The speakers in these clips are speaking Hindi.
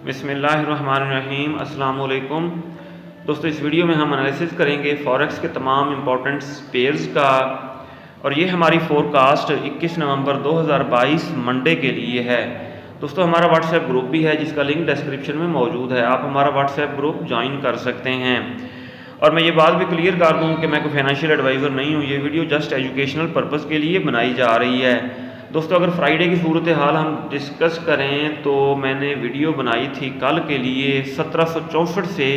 बिस्मिल्लाहिर्रहमानिर्रहीम। अस्सलाम वालेकुम दोस्तों, इस वीडियो में हम एनालिसिस करेंगे फॉरेक्स के तमाम इंपॉर्टेंट पेयर्स का। और ये हमारी फोरकास्ट 21 नवंबर 2022 मंडे के लिए है। दोस्तों, हमारा व्हाट्सएप ग्रुप भी है जिसका लिंक डिस्क्रिप्शन में मौजूद है, आप हमारा व्हाट्सएप ग्रुप ज्वाइन कर सकते हैं। और मैं ये बात भी क्लियर कर दूँ कि मैं कोई फाइनेंशियल एडवाइज़र नहीं हूँ, ये वीडियो जस्ट एजुकेशनल पर्पज़ के लिए बनाई जा रही है। दोस्तों, अगर फ्राइडे की सूरत हाल हम डिस्कस करें तो मैंने वीडियो बनाई थी कल के लिए 1764 से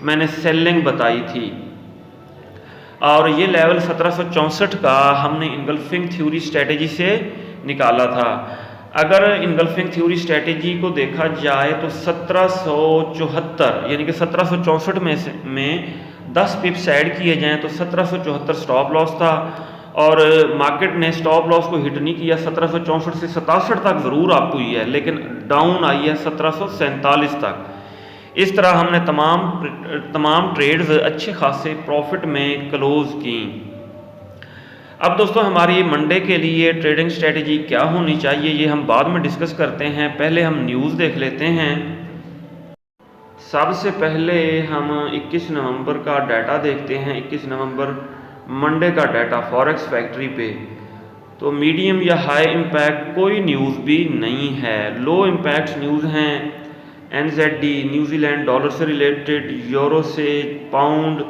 मैंने सेलिंग बताई थी, और ये लेवल 1764 का हमने इनगल्फिंग थ्योरी स्ट्रेटेजी से निकाला था। अगर इनगल्फिंग थ्योरी स्ट्रेटेजी को देखा जाए तो 1774 यानी कि 1764 में 10 पिप्स ऐड किए जाएँ तो 1774 स्टॉप लॉस था, और मार्केट ने स्टॉप लॉस को हिट नहीं किया। 1764 से 67 तक ज़रूर अप हुई है, लेकिन डाउन आई है 1747 तक। इस तरह हमने तमाम ट्रेड्स अच्छे खासे प्रॉफिट में क्लोज की। अब दोस्तों, हमारी मंडे के लिए ट्रेडिंग स्ट्रेटजी क्या होनी चाहिए ये हम बाद में डिस्कस करते हैं। पहले हम न्यूज़ देख लेते हैं। सबसे पहले हम 21 नवंबर का डाटा देखते हैं। 21 नवंबर मंडे का डाटा फॉरेक्स फैक्ट्री पे तो मीडियम या हाई इम्पैक्ट कोई न्यूज़ भी नहीं है। लो इम्पैक्ट न्यूज़ हैं NZD न्यूजीलैंड डॉलर से रिलेटेड, यूरो से, पाउंड,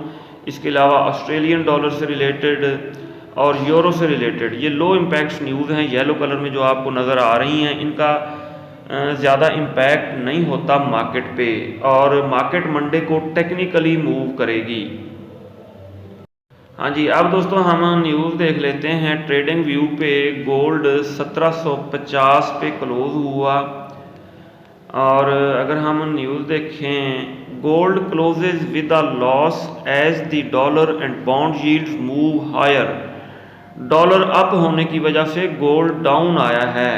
इसके अलावा ऑस्ट्रेलियन डॉलर से रिलेटेड और यूरो से रिलेटेड। ये लो इम्पैक्ट न्यूज़ हैं, येलो कलर में जो आपको नज़र आ रही हैं। इनका ज़्यादा इम्पैक्ट नहीं होता मार्केट पे, और मार्केट मंडे को टेक्निकली मूव करेगी। हाँ जी, अब दोस्तों हम न्यूज़ देख लेते हैं। ट्रेडिंग व्यू पे गोल्ड 1750 पे क्लोज हुआ, और अगर हम न्यूज़ देखें, gold closes with a loss as the dollar and bond yields move higher. Dollar up होने की वजह से गोल्ड डाउन आया है।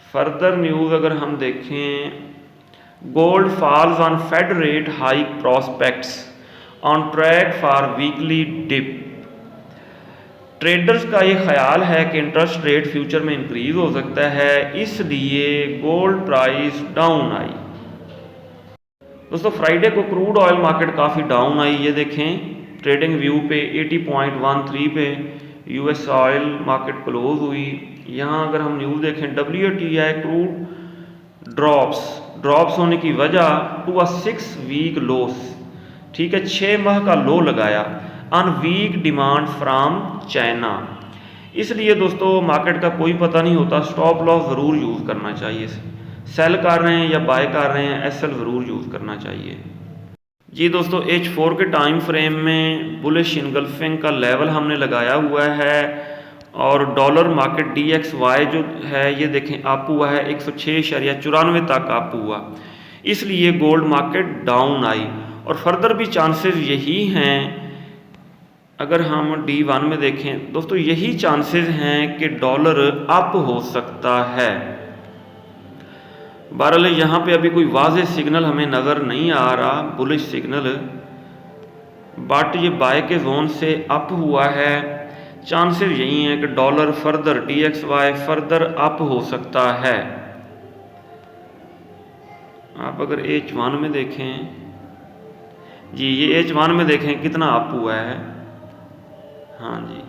फर्दर न्यूज़ अगर हम देखें, gold falls on Fed rate hike prospects on track for weekly dip. Traders का ये ख्याल है कि इंटरेस्ट रेट फ्यूचर में इंक्रीज हो सकता है, इसलिए गोल्ड प्राइस डाउन आई। दोस्तों, फ्राइडे को क्रूड ऑयल मार्केट काफ़ी डाउन आई। ये देखें ट्रेडिंग व्यू पे 80.13 पे यूएस ऑयल मार्केट क्लोज हुई। यहाँ अगर हम न्यूज़ देखें, WTI क्रूड ड्रॉप्स होने की वजह टू अ 6 वीक लोस, ठीक है, 6 माह का लो लगाया on weak demand from China. इसलिए दोस्तों, मार्केट का कोई पता नहीं होता, स्टॉप लॉस ज़रूर यूज़ करना चाहिए। सेल कर रहे हैं या बाय कर रहे हैं, SL ज़रूर यूज़ करना चाहिए। जी दोस्तों, H4 के टाइम फ्रेम में बुलिश इनगल्फिंग का लेवल हमने लगाया हुआ है, और डॉलर मार्केट DXY जो है ये देखें अप हुआ है 106.94 तक अप हुआ, इसलिए गोल्ड मार्केट डाउन आई। और फर्दर भी चांसेस यही हैं। अगर हम D1 में देखें दोस्तों, यही चांसेस हैं कि डॉलर अप हो सकता है। बहरहाल यहाँ पे अभी कोई वाज़ेह सिग्नल हमें नज़र नहीं आ रहा, बुलिश सिग्नल, बट ये बाय के जोन से अप हुआ है। चांसेस यही हैं कि dollar further DXY further up हो सकता है। आप अगर H1 में देखें, जी ये H1 में देखें कितना अप हुआ है। हाँ जी,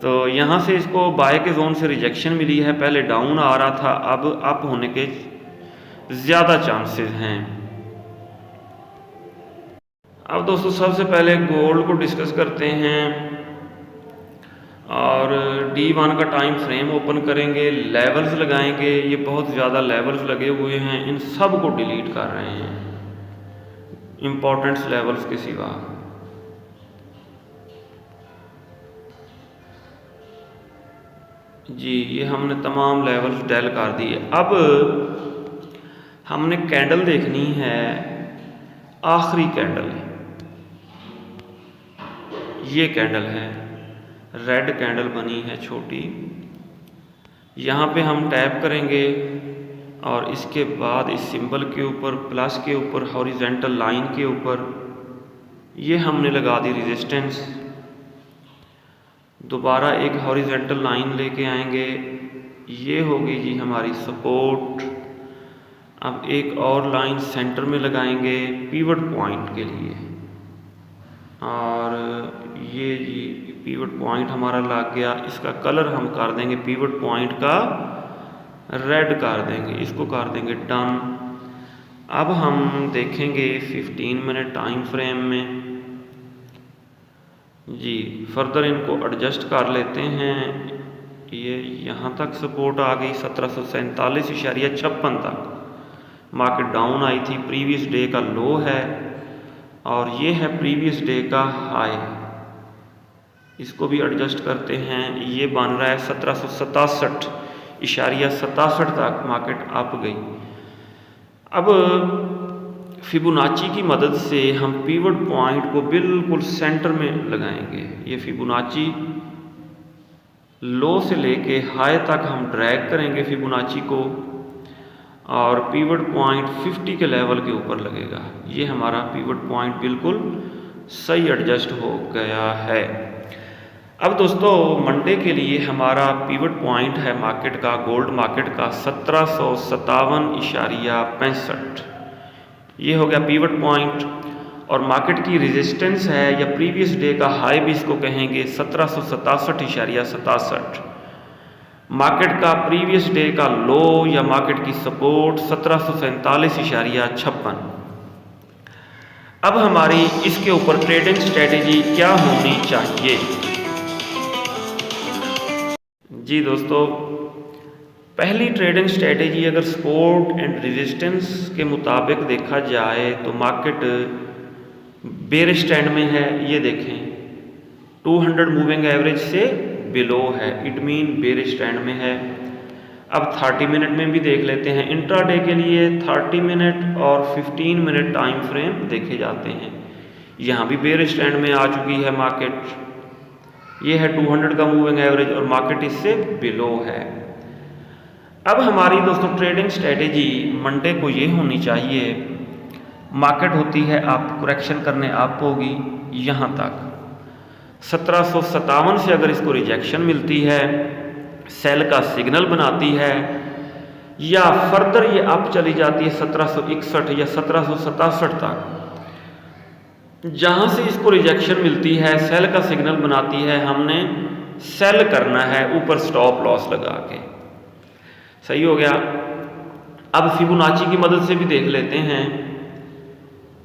तो यहाँ से इसको बाय के जोन से रिजेक्शन मिली है। पहले डाउन आ रहा था, अब अप होने के ज़्यादा चांसेस हैं। अब दोस्तों, सबसे पहले गोल्ड को डिस्कस करते हैं, और D1 का टाइम फ्रेम ओपन करेंगे, लेवल्स लगाएंगे। ये बहुत ज़्यादा लेवल्स लगे हुए हैं, इन सब को डिलीट कर रहे हैं इम्पोर्टेंट्स लेवल्स के सिवा। जी ये हमने तमाम लेवल्स डेल कर दिए। अब हमने कैंडल देखनी है, आखिरी कैंडल, ये कैंडल है, रेड कैंडल बनी है छोटी। यहाँ पे हम टैप करेंगे, और इसके बाद इस सिंबल के ऊपर, प्लस के ऊपर, हॉरिजेंटल लाइन के ऊपर ये हमने लगा दी रेजिस्टेंस। दोबारा एक हॉरिजेंटल लाइन लेके आएंगे, ये होगी जी हमारी सपोर्ट। अब एक और लाइन सेंटर में लगाएंगे पिवट पॉइंट के लिए, और ये जी पिवट पॉइंट हमारा लग गया। इसका कलर हम कर देंगे पिवट पॉइंट का रेड कर देंगे, इसको कर देंगे डन। अब हम देखेंगे 15 मिनट टाइम फ्रेम में जी, फर्दर इनको एडजस्ट कर लेते हैं। ये यहाँ तक सपोर्ट आ गई 1747.56 तक मार्केट डाउन आई थी, प्रीवियस डे का लो है, और ये है प्रीवियस डे का हाई। इसको भी एडजस्ट करते हैं, ये बन रहा है 1767.67 तक मार्केट अप गई। अब फिबोनाची की मदद से हम पिवट पॉइंट को बिल्कुल सेंटर में लगाएंगे। ये फिबोनाची लो से लेके हाई तक हम ड्रैग करेंगे फिबोनाची को, और पिवट पॉइंट 50 के लेवल के ऊपर लगेगा। ये हमारा पिवट पॉइंट बिल्कुल सही एडजस्ट हो गया है। अब दोस्तों मंडे के लिए हमारा पिवट पॉइंट है मार्केट का, गोल्ड मार्केट का 1757.65। ये हो गया पिवट पॉइंट, और मार्केट की रेजिस्टेंस है या प्रीवियस डे का हाई भी इसको कहेंगे 1767.67। मार्केट का प्रीवियस डे का लो या मार्केट की सपोर्ट 1747.56। अब हमारी इसके ऊपर ट्रेडिंग स्ट्रेटेजी क्या होनी चाहिए? जी दोस्तों, पहली ट्रेडिंग स्ट्रेटेजी अगर सपोर्ट एंड रेजिस्टेंस के मुताबिक देखा जाए तो मार्केट बेरिश ट्रेंड में है। ये देखें 200 मूविंग एवरेज से बिलो है, इट मीन बेरिश ट्रेंड में है। अब 30 मिनट में भी देख लेते हैं। इंट्राडे के लिए 30 मिनट और 15 मिनट टाइम फ्रेम देखे जाते हैं। यहाँ भी बेरिश ट्रेंड में आ चुकी है मार्केट। ये है 200 का मूविंग एवरेज और मार्केट इससे बिलो है। अब हमारी दोस्तों ट्रेडिंग स्ट्रेटेजी मंडे को ये होनी चाहिए, मार्केट होती है आप करेक्शन करने आप होगी यहाँ तक 1757 से अगर इसको रिजेक्शन मिलती है, सेल का सिग्नल बनाती है, या फर्दर ये अप चली जाती है 1761 या 1767 तक, जहाँ से इसको रिजेक्शन मिलती है सेल का सिग्नल बनाती है, हमने सेल करना है ऊपर स्टॉप लॉस लगा के। सही हो गया। अब फिबोनाची की मदद से भी देख लेते हैं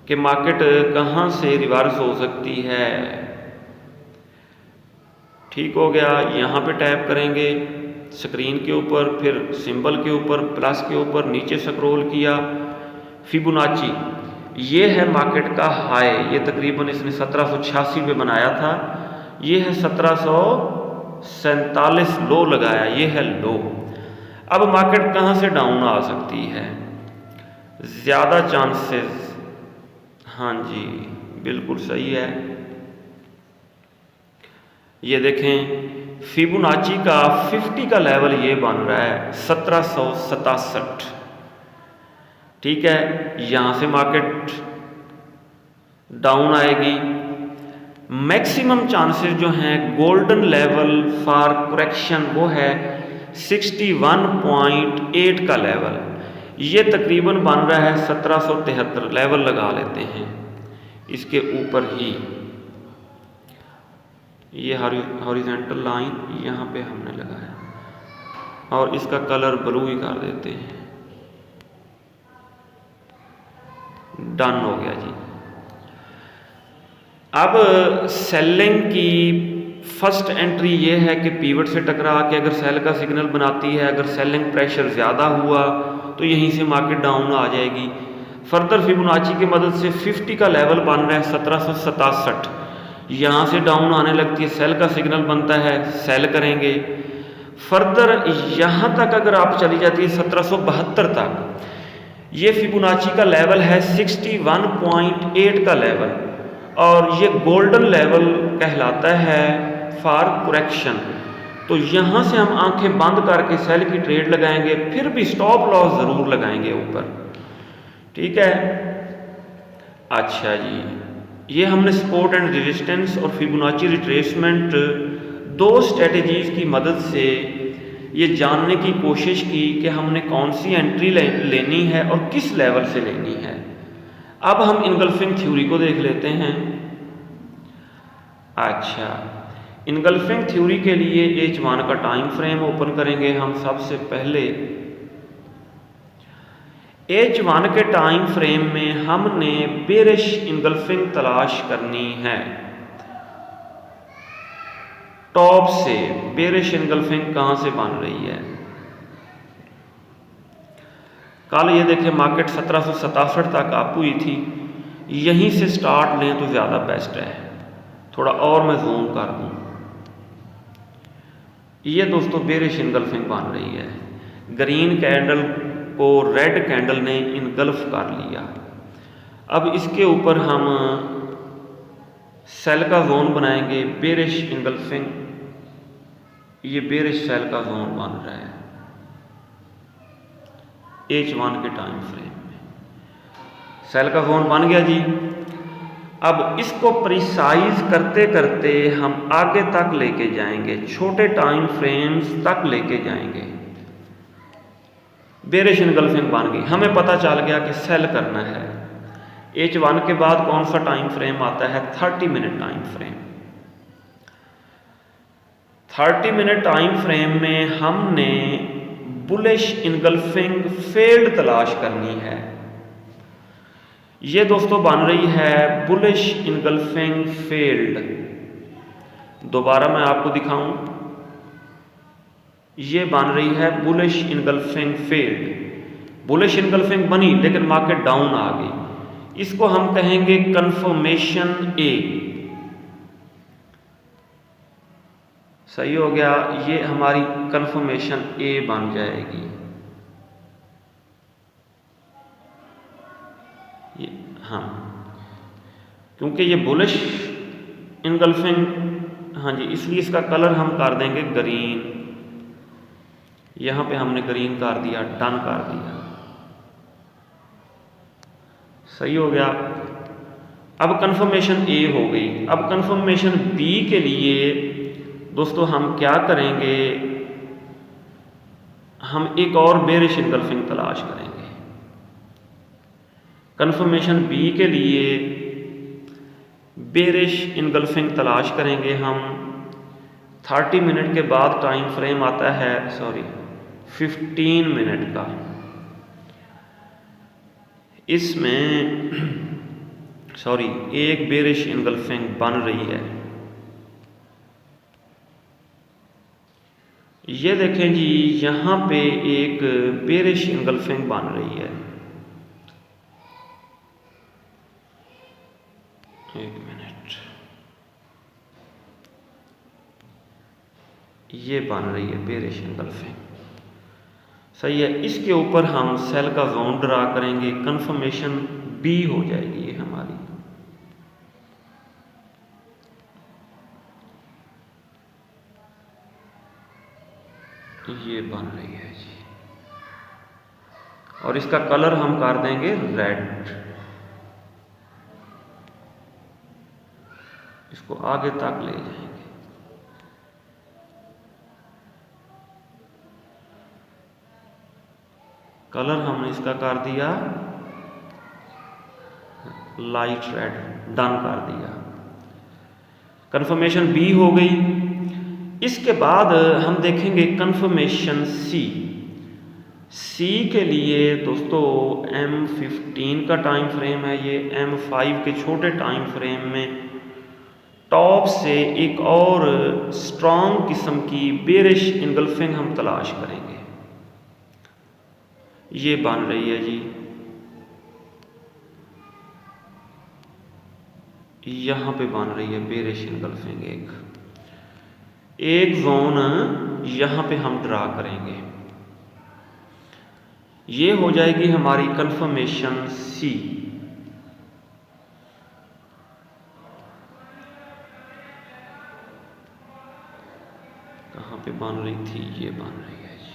कि मार्केट कहाँ से रिवर्स हो सकती है। ठीक हो गया, यहाँ पे टैप करेंगे स्क्रीन के ऊपर, फिर सिंबल के ऊपर, प्लस के ऊपर, नीचे स्क्रॉल किया, फिबोनाची ये है मार्केट का हाई। ये तकरीबन इसने 1786 पे बनाया था। ये है 1747 लो लगाया, ये है लो। अब मार्केट कहाँ से डाउन आ सकती है? ज़्यादा चांसेस, हाँ जी बिल्कुल सही है। ये देखें फिबोनाची का 50 का लेवल ये बन रहा है 1767। ठीक है, यहाँ से मार्केट डाउन आएगी। मैक्सिमम चांसेस जो हैं गोल्डन लेवल फॉर करेक्शन वो है 61.8 का लेवल। ये तकरीबन बन रहा है 1773 लेवल लगा लेते हैं इसके ऊपर ही। ये हॉरिजॉन्टल लाइन यहाँ पे हमने लगाया और इसका कलर ब्लू ही कर देते हैं। डन हो गया जी। अब सेलिंग की फर्स्ट एंट्री ये है कि पीवट से टकरा के अगर सेल का सिग्नल बनाती है, अगर सेलिंग प्रेशर ज़्यादा हुआ तो यहीं से मार्केट डाउन आ जाएगी। फर्दर फिबोनाची की मदद से 50 का लेवल बन रहा है 1767, यहाँ से डाउन आने लगती है, सेल का सिग्नल बनता है, सेल करेंगे। फर्दर यहाँ तक अगर आप चली जाती है 1772 तक, ये फिबोनाची का लेवल है 61.8 का लेवल, और ये गोल्डन लेवल कहलाता है फॉर करेक्शन। तो यहाँ से हम आंखें बंद करके सेल की ट्रेड लगाएंगे, फिर भी स्टॉप लॉस ज़रूर लगाएंगे ऊपर। ठीक है, अच्छा जी, ये हमने सपोर्ट एंड रेजिस्टेंस और फिबोनाची रिट्रेसमेंट दो स्ट्रेटजीज की मदद से ये जानने की कोशिश की कि हमने कौन सी एंट्री लेनी है और किस लेवल से लेनी है। अब हम इनगल्फिंग थ्योरी को देख लेते हैं। अच्छा, इनगल्फिंग थ्योरी के लिए H1 का टाइम फ्रेम ओपन करेंगे हम। सबसे पहले H1 के टाइम फ्रेम में हमने बेरिश इनगल्फिंग तलाश करनी है। टॉप से बेरिश इनगल्फिंग कहां से बन रही है? कल ये देखिए मार्केट 1767 तक अप हुई थी, यहीं से स्टार्ट लें तो ज़्यादा बेस्ट है। थोड़ा और मैं जूम कर दूं, ये दोस्तों बेरिश इनगल्फिंग बन रही है। ग्रीन कैंडल को रेड कैंडल ने इनगल्फ कर लिया। अब इसके ऊपर हम सेल का जोन बनाएंगे, बेरिश इनगल्फिंग। ये बेरिश सेल का जोन बन रहा है H1 के टाइम फ्रेम में। सेल का जोन बन गया जी। अब इसको प्रिसाइज करते करते हम आगे तक लेके जाएंगे, छोटे टाइम फ्रेम्स तक लेके जाएंगे। बेरिश इनगल्फिंग बन गई, हमें पता चल गया कि सेल करना है। H1 के बाद कौन सा टाइम फ्रेम आता है? 30 minute time frame. 30 minute time frame में हमने बुलिश इनगल्फिंग फेल्ड तलाश करनी है। ये दोस्तों बन रही है बुलिश इनगल्फिंग फेल्ड। दोबारा मैं आपको दिखाऊं, ये बन रही है bullish engulfing failed. Bullish engulfing बनी लेकिन मार्केट डाउन आ गई। इसको हम कहेंगे कंफर्मेशन ए। सही हो गया, ये हमारी कंफर्मेशन ए बन जाएगी। ये हाँ, क्योंकि ये बुलिश इनगल्फिंग, हाँ जी, इसलिए इसका कलर हम कर देंगे ग्रीन। यहां पे हमने ग्रीन कर दिया, डन कर दिया। सही हो गया। अब कंफर्मेशन ए हो गई। अब कंफर्मेशन बी के लिए दोस्तों हम क्या करेंगे? हम एक और बेरिश इनगल्फिंग तलाश करेंगे। कंफर्मेशन बी के लिए बेरिश इनगल्फिंग तलाश करेंगे हम। 30 मिनट के बाद टाइम फ्रेम आता है, 15 मिनट का। इसमें एक बेरिश इनगल्फिंग बन रही है। ये देखें जी, यहां पे एक बेरिश इनगल्फिंग बन रही है। एक मिनट, ये बन रही है बेरिश इनगल्फिंग। सही है। इसके ऊपर हम सेल का जोन ड्रा करेंगे, कंफर्मेशन बी हो जाएगी ये हमारी। ये बन रही है जी, और इसका कलर हम कर देंगे रेड। इसको आगे तक ले जाएंगे। कलर हमने इसका कर दिया लाइट रेड, डन कर दिया। कंफर्मेशन बी हो गई। इसके बाद हम देखेंगे कंफर्मेशन सी। सी के लिए दोस्तों M15 का टाइम फ्रेम है। ये M5 के छोटे टाइम फ्रेम में टॉप से एक और स्ट्रॉन्ग किस्म की बेरिश इनगल्फिंग हम तलाश करेंगे। ये बन रही है जी। यहां पे बन रही है बेरिश इनगल्फिंग। एक जोन यहां पे हम ड्रा करेंगे। ये हो जाएगी हमारी कंफर्मेशन सी। कहां पे बन रही थी? ये बन रही है जी।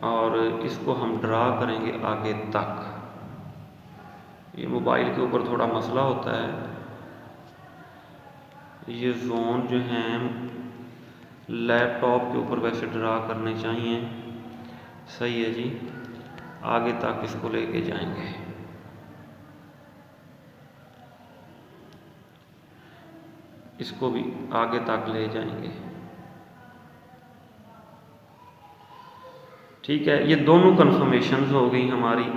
और इसको हम ड्रा करेंगे आगे तक। ये मोबाइल के ऊपर थोड़ा मसला होता है। ये जोन जो हैं लैपटॉप के ऊपर वैसे ड्रा करने चाहिए। सही है जी, आगे तक इसको लेके जाएंगे। इसको भी आगे तक ले जाएंगे। ठीक है, ये दोनों कन्फर्मेशंस हो गई हमारी।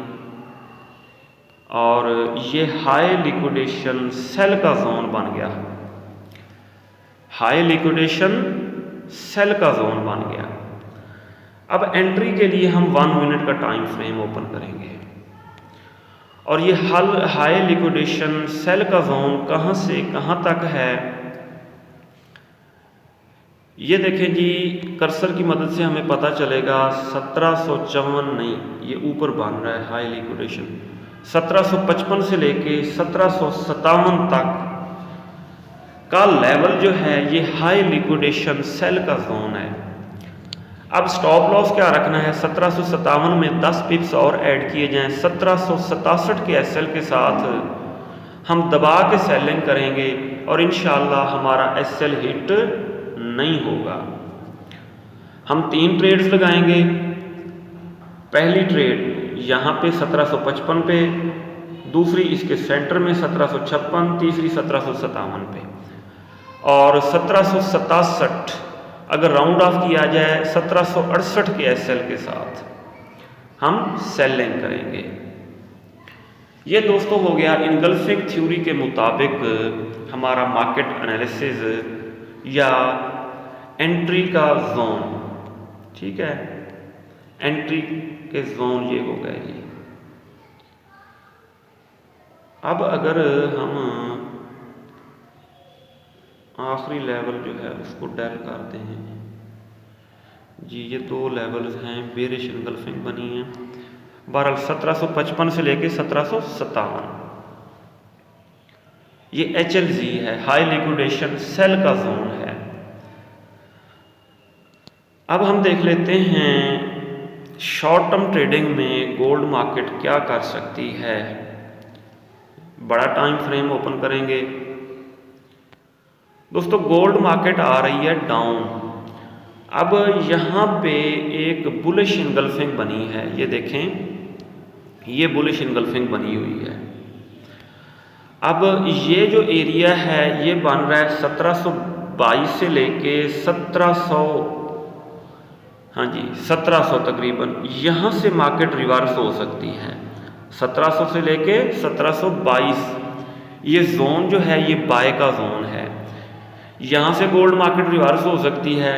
और ये हाई लिक्विडेशन सेल का जोन बन गया। हाई लिक्विडेशन सेल का जोन बन गया। अब एंट्री के लिए हम 1 मिनट का टाइम फ्रेम ओपन करेंगे। और ये हाई लिक्विडेशन सेल का जोन कहाँ से कहाँ तक है, ये देखें जी, कर्सर की मदद से हमें पता चलेगा। 1754 नहीं, ये ऊपर बन रहा है हाई लिक्विडेशन। 1755 से लेके 1757 तक का लेवल जो है ये हाई लिक्विडेशन सेल का जोन है। अब स्टॉप लॉस क्या रखना है, 1757 में 10 पिप्स और ऐड किए जाएं। 1767 के एसएल के साथ हम दबा के सेलिंग करेंगे और इंशाल्लाह हमारा एसएल हिट नहीं होगा। हम 3 ट्रेड्स लगाएंगे। पहली ट्रेड यहाँ पे 1755 पे, दूसरी इसके सेंटर में 1756, तीसरी 1757 पे और 1767 अगर राउंड ऑफ किया जाए 1768 के एसएल के साथ हम सेलिंग करेंगे। ये दोस्तों हो गया इनगल्फिंग थ्योरी के मुताबिक हमारा मार्केट एनालिसिस या एंट्री का जोन। ठीक है, एंट्री के जोन ये हो गए जी। अब अगर हम आखिरी लेवल जो है उसको डेल करते हैं जी, ये 2 लेवल्स हैं, बेरिश इनगल्फिंग बनी है। 1755 से लेके 1757 ये HLZ है, हाई लिक्विडेशन सेल का जोन है। अब हम देख लेते हैं शॉर्ट टर्म ट्रेडिंग में गोल्ड मार्केट क्या कर सकती है। बड़ा टाइम फ्रेम ओपन करेंगे दोस्तों। गोल्ड मार्केट आ रही है डाउन। अब यहाँ पे एक बुलिश इनगल्फिंग बनी है, ये देखें, ये बुलिश इनगल्फिंग बनी हुई है। अब ये जो एरिया है ये बन रहा है 1722 से लेके 1700, हाँ जी 1700 तकरीबन। यहाँ से मार्केट रिवर्स हो सकती है 1700 से लेके 1722। ये जोन जो है ये बाय का जोन है। यहाँ से गोल्ड मार्केट रिवर्स हो सकती है।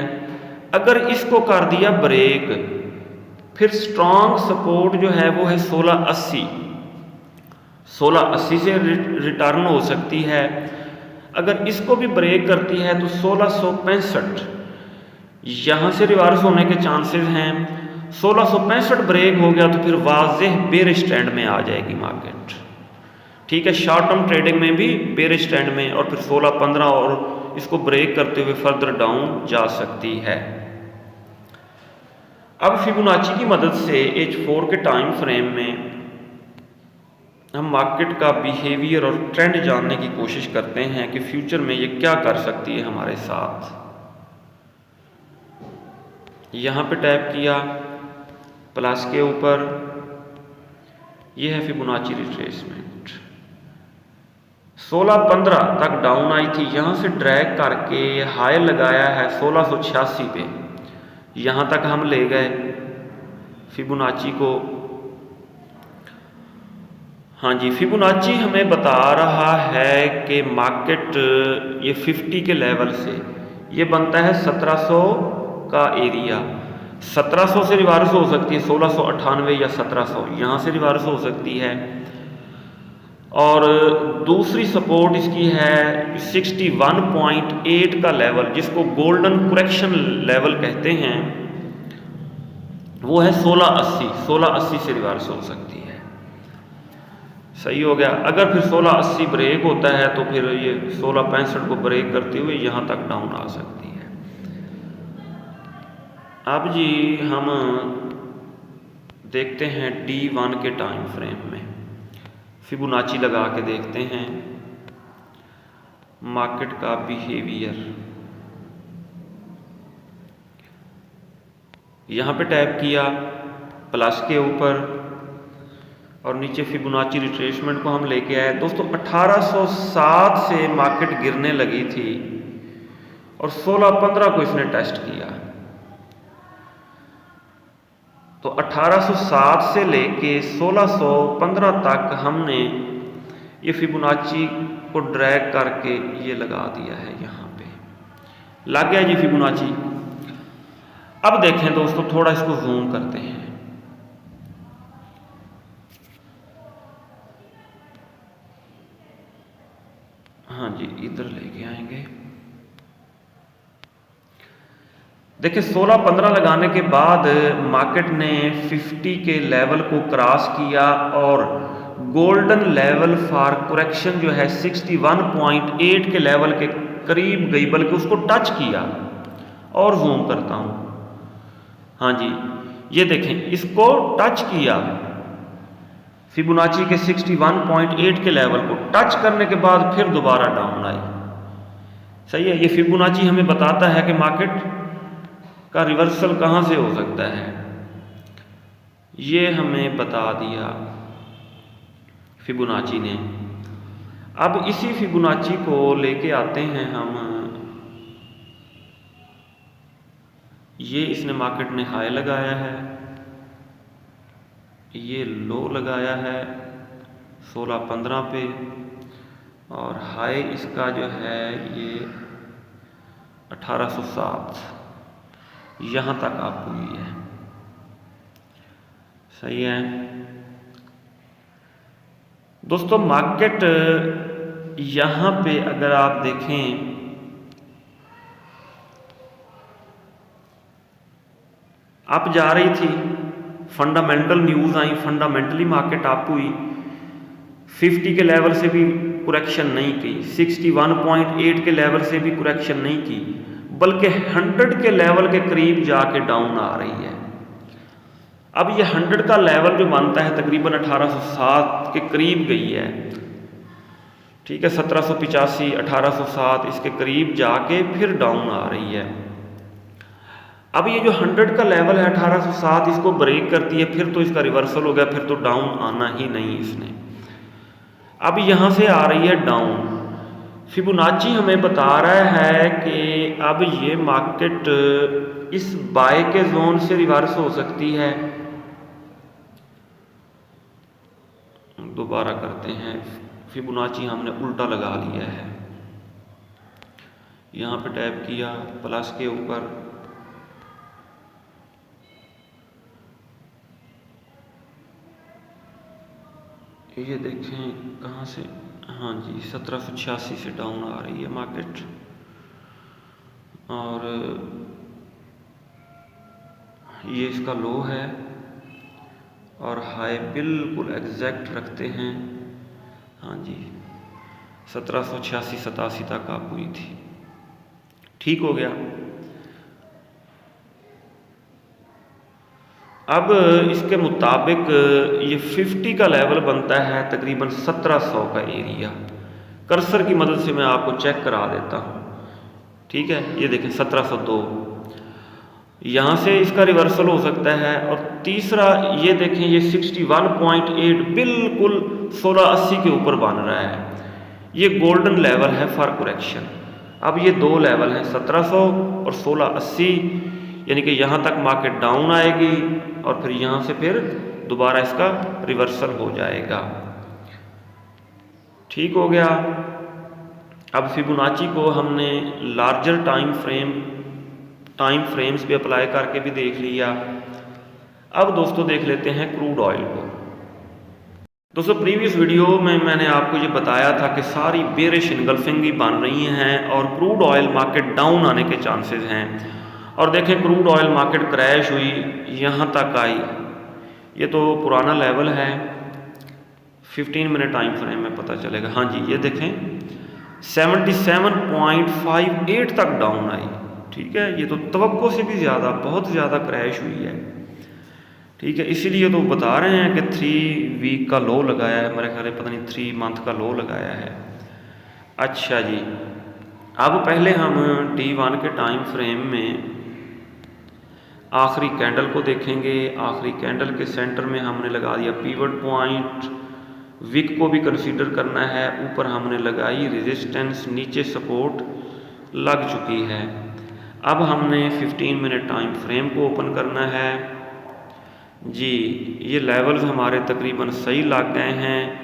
अगर इसको कर दिया ब्रेक, फिर स्ट्रॉन्ग सपोर्ट जो है वो है 1680। 1680 से रिटर्न हो सकती है। अगर इसको भी ब्रेक करती है तो 1665 यहाँ से रिवर्स होने के चांसेस हैं। 1665 ब्रेक हो गया तो फिर वाज़ेह बेरिश ट्रेंड में आ जाएगी मार्केट। ठीक है, शॉर्ट टर्म ट्रेडिंग में भी बेरिश ट्रेंड में, और फिर 16-15 और इसको ब्रेक करते हुए फर्दर डाउन जा सकती है। अब फिबोनाची की मदद से H4 के टाइम फ्रेम में हम मार्केट का बिहेवियर और ट्रेंड जानने की कोशिश करते हैं कि फ्यूचर में ये क्या कर सकती है हमारे साथ। यहाँ पे टैप किया प्लस के ऊपर, ये है फिबोनाची रिट्रेसमेंट। 16-15 तक डाउन आई थी, यहाँ से ड्रैग करके हाई लगाया है 1686 पे, यहाँ तक हम ले गए फिबोनाची को। हाँ जी, फिबोनाची हमें बता रहा है कि मार्केट ये 50 के लेवल से ये बनता है 1700 का एरिया। 1700 से रिवर्स हो सकती है 1698 या 1700, यहाँ से रिवर्स हो सकती है। और दूसरी सपोर्ट इसकी है 61.8 का लेवल, जिसको गोल्डन करेक्शन लेवल कहते हैं, वो है 1680 से रिवर्स हो सकती है। सही हो गया। अगर फिर 1680 ब्रेक होता है तो फिर ये 1665 को ब्रेक करते हुए यहाँ तक डाउन आ सकती है। अब जी हम देखते हैं D1 के टाइम फ्रेम में फिबोनाची लगा के देखते हैं मार्केट का बिहेवियर। यहाँ पे टैप किया प्लस के ऊपर और नीचे फिबोनाची रिट्रेसमेंट को हम लेके आए। दोस्तों 1807 से मार्केट गिरने लगी थी और 1615 को इसने टेस्ट किया। तो 1807 से लेके 1615 तक हमने ये फिबोनाची को ड्रैग करके ये लगा दिया है। यहाँ पे लग गया जी फिबोनाची। अब देखें दोस्तों, थोड़ा इसको जूम करते हैं। हाँ जी, इधर लेके आएंगे। देखिए 16-15 लगाने के बाद मार्केट ने 50 के लेवल को क्रॉस किया और गोल्डन लेवल फॉर करेक्शन जो है 61.8 के लेवल के करीब गई, बल्कि उसको टच किया। और जूम करता हूं, हाँ जी, ये देखें, इसको टच किया फिबोनाची के 61.8 के लेवल को टच करने के बाद फिर दोबारा डाउन आई। सही है, ये फिबोनाची हमें बताता है कि मार्केट का रिवर्सल कहां से हो सकता है। ये हमें बता दिया फिबोनाची ने। अब इसी फिबोनाची को लेके आते हैं हम। ये इसने मार्केट ने हाई लगाया है, ये लो लगाया है 16-15 पे, और हाई इसका जो है ये 1807 यहाँ तक आप हुई है। सही है दोस्तों, मार्केट यहाँ पे अगर आप देखें अप जा रही थी, फंडामेंटल न्यूज़ आई, फंडामेंटली मार्केट अप हुई, 50 के लेवल से भी करेक्शन नहीं की, 61.8 के लेवल से भी करेक्शन नहीं की, बल्कि 100 के लेवल के करीब जाके डाउन आ रही है। अब ये 100 का लेवल जो बनता है तकरीबन 1807 के करीब गई है। ठीक है, 1785 1807 इसके करीब जाके फिर डाउन आ रही है। अब ये जो 100 का लेवल है 1807, इसको ब्रेक करती है, फिर तो इसका रिवर्सल हो गया, फिर तो डाउन आना ही नहीं इसने। अब यहाँ से आ रही है डाउन। फिबोनाची हमें बता रहा है कि अब ये मार्केट इस बाय के जोन से रिवर्स हो सकती है। दोबारा करते हैं, फिबोनाची हमने उल्टा लगा लिया है। यहाँ पे टैप किया प्लस के ऊपर, ये देखें कहाँ से, हाँ जी 1786 से डाउन आ रही है मार्केट। और ये इसका लो है और हाई बिल्कुल एग्जैक्ट रखते हैं। हाँ जी 1786-87 तक आप हुई थी। ठीक हो गया। अब इसके मुताबिक ये 50 का लेवल बनता है तकरीबन 1700 का एरिया। कर्सर की मदद से मैं आपको चेक करा देता हूँ। ठीक है, ये देखें 1702, यहाँ से इसका रिवर्सल हो सकता है। और तीसरा ये देखें, ये 61.8 बिल्कुल 1680 के ऊपर बन रहा है। ये गोल्डन लेवल है फॉर करेक्शन। अब ये दो लेवल हैं 1700 और 1680, यानी कि यहाँ तक मार्केट डाउन आएगी और फिर यहाँ से फिर दोबारा इसका रिवर्सल हो जाएगा। ठीक हो गया। अब फिबोनाची को हमने लार्जर टाइम फ्रेम्स पे अप्लाई करके भी देख लिया। अब दोस्तों देख लेते हैं क्रूड ऑयल को। दोस्तों प्रीवियस वीडियो में मैंने आपको ये बताया था कि सारी बेरिश इनगल्फिंग ही बन रही हैं और क्रूड ऑयल मार्केट डाउन आने के चांसेस हैं। और देखें क्रूड ऑयल मार्केट क्रैश हुई, यहाँ तक आई। ये तो पुराना लेवल है, 15 मिनट टाइम फ्रेम में पता चलेगा। हाँ जी, ये देखें 77.58 तक डाउन आई। ठीक है, ये तो तवक्को से भी ज़्यादा, बहुत ज़्यादा क्रैश हुई है। ठीक है, इसीलिए तो बता रहे हैं कि 3 वीक का लो लगाया है, मेरे ख्याल पता नहीं 3 मंथ का लो लगाया है। अच्छा जी, अब पहले हम D1 के टाइम फ्रेम में आखिरी कैंडल को देखेंगे। आखिरी कैंडल के सेंटर में हमने लगा दिया पिवट पॉइंट। विक को भी कंसीडर करना है। ऊपर हमने लगाई रेजिस्टेंस, नीचे सपोर्ट लग चुकी है। अब हमने 15 मिनट टाइम फ्रेम को ओपन करना है जी। ये लेवल्स हमारे तकरीबन सही लग गए हैं।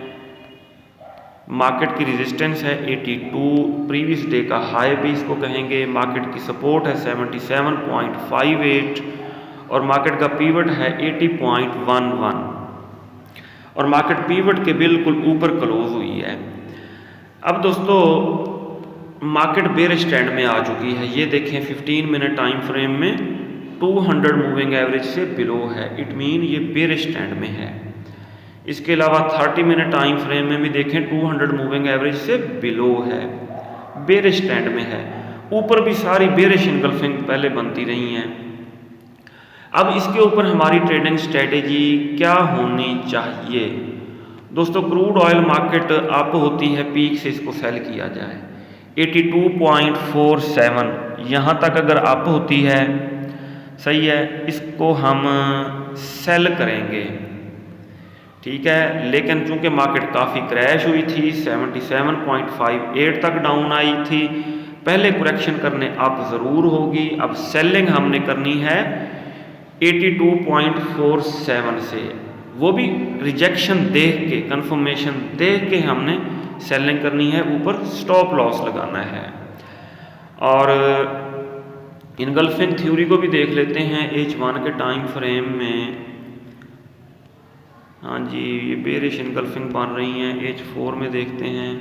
मार्केट की रेजिस्टेंस है 82, प्रीवियस डे का हाई भी इसको कहेंगे। मार्केट की सपोर्ट है 77.58 और मार्केट का पीवट है 80.11 और मार्केट पीवट के बिल्कुल ऊपर क्लोज हुई है। अब दोस्तों मार्केट बेयरिश ट्रेंड में आ चुकी है। ये देखें 15 मिनट टाइम फ्रेम में 200 मूविंग एवरेज से बिलो है, इट मीन ये बेयरिश ट्रेंड में है। इसके अलावा 30 मिनट टाइम फ्रेम में भी देखें 200 मूविंग एवरेज से बिलो है, बेयरिश ट्रेंड में है। ऊपर भी सारी बेयरिश इनगल्फिंग पहले बनती रही हैं। अब इसके ऊपर हमारी ट्रेडिंग स्ट्रेटेजी क्या होनी चाहिए दोस्तों? क्रूड ऑयल मार्केट अप होती है, पीक से इसको सेल किया जाए 82.47 यहाँ तक अगर अप होती है, सही है, इसको हम सेल करेंगे, ठीक है। लेकिन चूंकि मार्केट काफ़ी क्रैश हुई थी, 77.58 तक डाउन आई थी, पहले करेक्शन करने अब ज़रूर होगी। अब सेलिंग हमने करनी है 82.47 से, वो भी रिजेक्शन देख के, कंफर्मेशन देख के हमने सेलिंग करनी है, ऊपर स्टॉप लॉस लगाना है। और इनगल्फिंग थ्योरी को भी देख लेते हैं H1 के टाइम फ्रेम में। हाँ जी, ये बेयरिश इनगल्फिंग बन रही हैं। H4 में देखते हैं,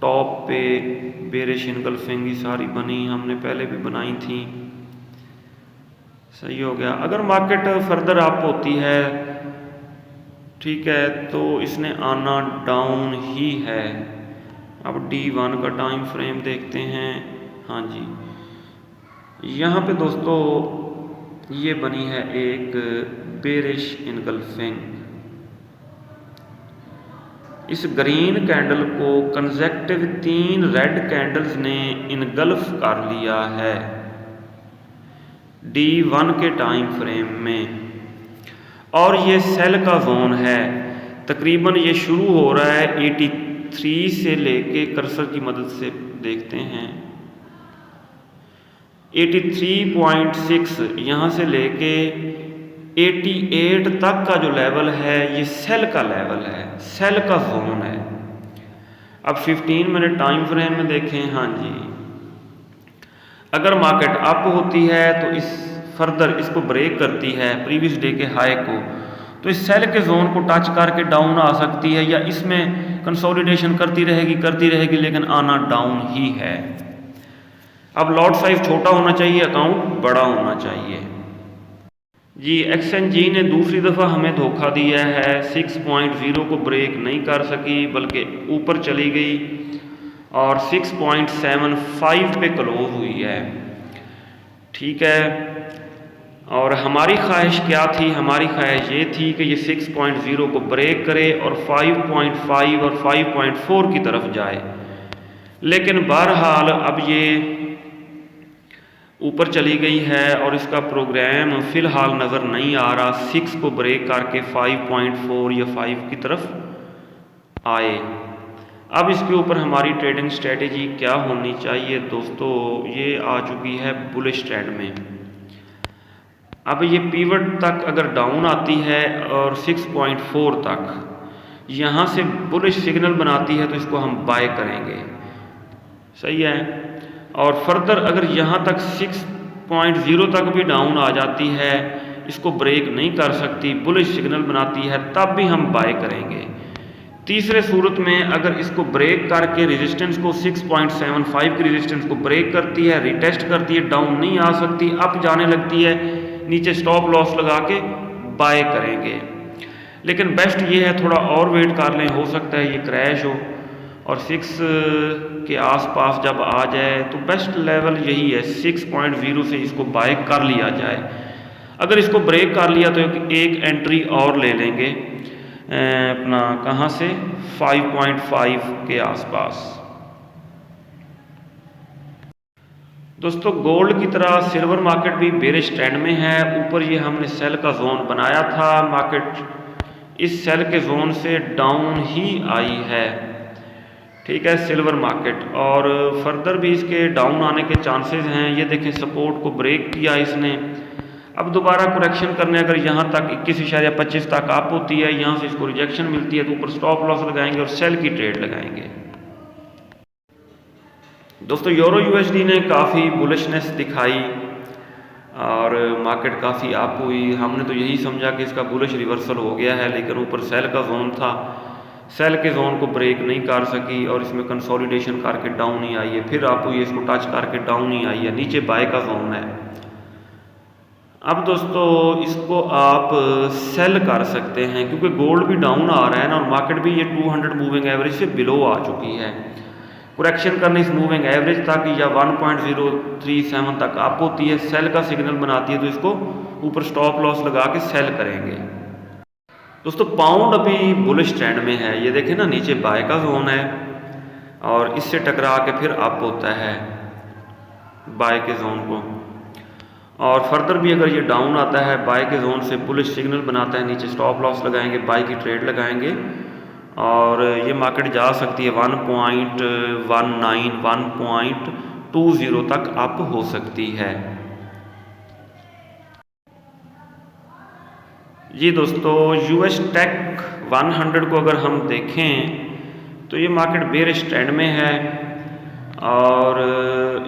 टॉप पे बेयरिश इनगल्फिंग ही सारी बनी, हमने पहले भी बनाई थी, सही हो गया। अगर मार्केट फर्दर अप होती है, ठीक है, तो इसने आना डाउन ही है। अब D1 का टाइम फ्रेम देखते हैं। हाँ जी, यहाँ पे दोस्तों ये बनी है एक बेयरिश इनगल्फिंग। इस ग्रीन कैंडल को कंसेक्टिव 3 रेड कैंडल्स ने इनगल्फ कर लिया है D1 के टाइम फ्रेम में, और ये सेल का जोन है। तकरीबन ये शुरू हो रहा है 83 से लेके, कर्सर की मदद से देखते हैं, 83.6 यहाँ से लेके 88 तक का जो लेवल है, ये सेल का लेवल है, सेल का जोन है। अब 15 मिनट टाइम फ्रेम में देखें। हाँ जी, अगर मार्केट अप होती है तो इस फर्दर इसको ब्रेक करती है प्रीवियस डे के हाई को, तो इस सेल के जोन को टच करके डाउन आ सकती है, या इसमें कंसोलिडेशन करती रहेगी, लेकिन आना डाउन ही है। अब लॉट साइज छोटा होना चाहिए, अकाउंट बड़ा होना चाहिए जी। एक्सएनजी ने दूसरी दफ़ा हमें धोखा दिया है, 6.0 को ब्रेक नहीं कर सकी, बल्कि ऊपर चली गई और 6.75 पे क्लोज हुई है, ठीक है। और हमारी ख्वाहिश क्या थी? हमारी ख्वाहिश ये थी कि ये 6.0 को ब्रेक करे और 5.5 और 5.4 की तरफ जाए, लेकिन बहरहाल अब ये ऊपर चली गई है और इसका प्रोग्राम फ़िलहाल नज़र नहीं आ रहा 6 को ब्रेक करके 5.4 या 5 की तरफ आए। अब इसके ऊपर हमारी ट्रेडिंग स्ट्रेटेजी क्या होनी चाहिए दोस्तों? ये आ चुकी है बुलिश ट्रेंड में। अब ये पीवट तक अगर डाउन आती है और 6.4 तक यहाँ से बुलिश सिग्नल बनाती है, तो इसको हम बाय करेंगे, सही है। और फर्दर अगर यहाँ तक 6.0 तक भी डाउन आ जाती है, इसको ब्रेक नहीं कर सकती, बुलिश सिग्नल बनाती है, तब भी हम बाय करेंगे। तीसरे सूरत में अगर इसको ब्रेक करके रेजिस्टेंस को 6.75 की रेजिस्टेंस को ब्रेक करती है, रिटेस्ट करती है, डाउन नहीं आ सकती, अप जाने लगती है, नीचे स्टॉप लॉस लगा के बाय करेंगे। लेकिन बेस्ट ये है थोड़ा और वेट कर लें, हो सकता है ये क्रैश हो और 6 के आसपास जब आ जाए तो बेस्ट लेवल यही है 6.0 से इसको बाय कर लिया जाए। अगर इसको ब्रेक कर लिया तो एक एंट्री और ले लेंगे अपना कहाँ से 5.5 के आसपास। दोस्तों गोल्ड की तरह सिल्वर मार्केट भी बेरिश ट्रेंड में है। ऊपर ये हमने सेल का जोन बनाया था, मार्केट इस सेल के जोन से डाउन ही आई है, ठीक है सिल्वर मार्केट, और फर्दर भी इसके डाउन आने के चांसेस हैं। ये देखें सपोर्ट को ब्रेक किया इसने, अब दोबारा करेक्शन करने अगर यहाँ तक 21.25 तक अप होती है, यहाँ से इसको रिजेक्शन मिलती है तो ऊपर स्टॉप लॉस लगाएंगे और सेल की ट्रेड लगाएंगे। दोस्तों यूरो यूएसडी ने काफ़ी बुलिशनेस दिखाई और मार्केट काफ़ी अप हुई। हमने तो यही समझा कि इसका बुलिश रिवर्सल हो गया है, लेकिन ऊपर सेल का जोन था, सेल के जोन को ब्रेक नहीं कर सकी और इसमें कंसोलिडेशन करके डाउन ही आई है, फिर अप हुई, इसको टच करके डाउन ही आई है, नीचे बाय का जोन है। अब दोस्तों इसको आप सेल कर सकते हैं क्योंकि गोल्ड भी डाउन आ रहा है ना और मार्केट भी ये 200 मूविंग एवरेज से बिलो आ चुकी है। करेक्शन करने इस मूविंग एवरेज तक या 1.037 तक अप होती है, सेल का सिग्नल बनाती है, तो इसको ऊपर स्टॉप लॉस लगा के सेल करेंगे। दोस्तों पाउंड अभी बुलिश ट्रेंड में है, ये देखें ना नीचे बाय का जोन है और इससे टकरा के फिर अप होता है बाय के जोन को, और फर्दर भी अगर ये डाउन आता है बाय के जोन से बुलिश सिग्नल बनाता है, नीचे स्टॉप लॉस लगाएंगे, बाय की ट्रेड लगाएंगे और ये मार्केट जा सकती है 1.19 1.20 तक अप हो सकती है। जी दोस्तों यूएस टेक 100 को अगर हम देखें तो ये मार्केट बेरिश ट्रेंड में है और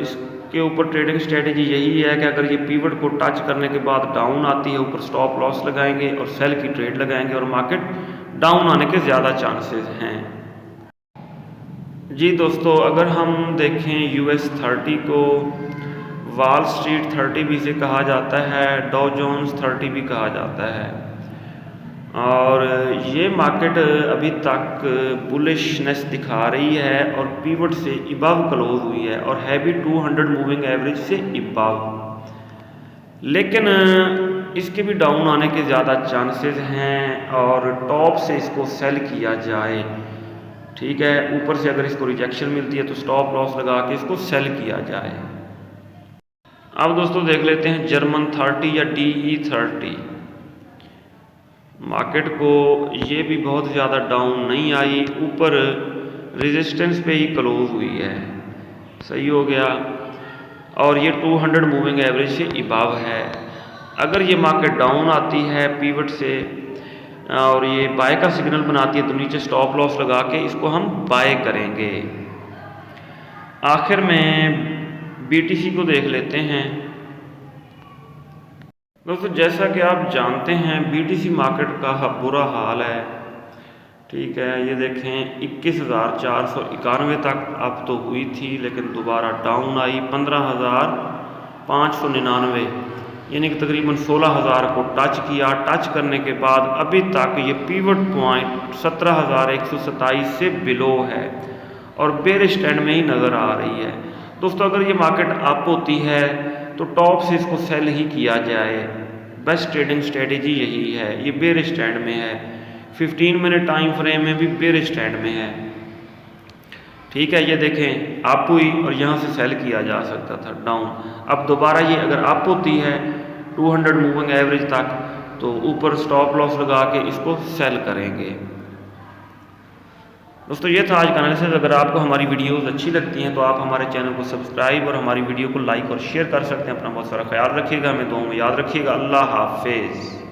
इसके ऊपर ट्रेडिंग स्ट्रेटेजी यही है कि अगर ये पीवट को टच करने के बाद डाउन आती है, ऊपर स्टॉप लॉस लगाएंगे और सेल की ट्रेड लगाएंगे और मार्केट डाउन आने के ज़्यादा चांसेस हैं। जी दोस्तों अगर हम देखें यूएस 30 को, वॉल स्ट्रीट 30 भी इसे कहा जाता है, डॉ जोन्स 30 भी कहा जाता है, और ये मार्केट अभी तक बुलिशनेस दिखा रही है और पीवट से इबव क्लोज हुई है और है भी 200 मूविंग एवरेज से इबव, लेकिन इसके भी डाउन आने के ज़्यादा चांसेस हैं और टॉप से इसको सेल किया जाए, ठीक है, ऊपर से अगर इसको रिजेक्शन मिलती है तो स्टॉप लॉस लगा के इसको सेल किया जाए। अब दोस्तों देख लेते हैं जर्मन 30 या DE 30 मार्केट को, ये भी बहुत ज़्यादा डाउन नहीं आई, ऊपर रेजिस्टेंस पे ही क्लोज हुई है, सही हो गया, और ये 200 मूविंग एवरेज से इबाव है। अगर ये मार्केट डाउन आती है पीवट से और ये बाय का सिग्नल बनाती है तो नीचे स्टॉप लॉस लगा के इसको हम बाय करेंगे। आखिर में BTC को देख लेते हैं। दोस्तों जैसा कि आप जानते हैं BTC मार्केट का बुरा हाल है, ठीक है, ये देखें 21,491 तक अप तो हुई थी लेकिन दोबारा डाउन आई 15,599, यानी कि तकरीबन 16,000 को टच किया। टच करने के बाद अभी तक ये पीवट पॉइंट 17,127 से बिलो है और बेरिश ट्रेंड में ही नज़र आ रही है। दोस्तों अगर ये मार्केट अप होती है तो टॉप से इसको सेल ही किया जाए, बेस्ट ट्रेडिंग स्ट्रेटेजी यही है। ये बेरिश ट्रेंड में है, 15 मिनट टाइम फ्रेम में भी बेरिश ट्रेंड में है, ठीक है, ये देखें अप हुई और यहाँ से सेल किया जा सकता था डाउन। अब दोबारा ये अगर अप होती है 200 मूविंग एवरेज तक तो ऊपर स्टॉप लॉस लगा के इसको सेल करेंगे। दोस्तों ये था आज का एनालिसिस। अगर आपको हमारी वीडियोस अच्छी लगती हैं तो आप हमारे चैनल को सब्सक्राइब और हमारी वीडियो को लाइक और शेयर कर सकते हैं। अपना बहुत सारा ख्याल रखिएगा, हमें दुआओं में याद रखिएगा। अल्लाह हाफिज़।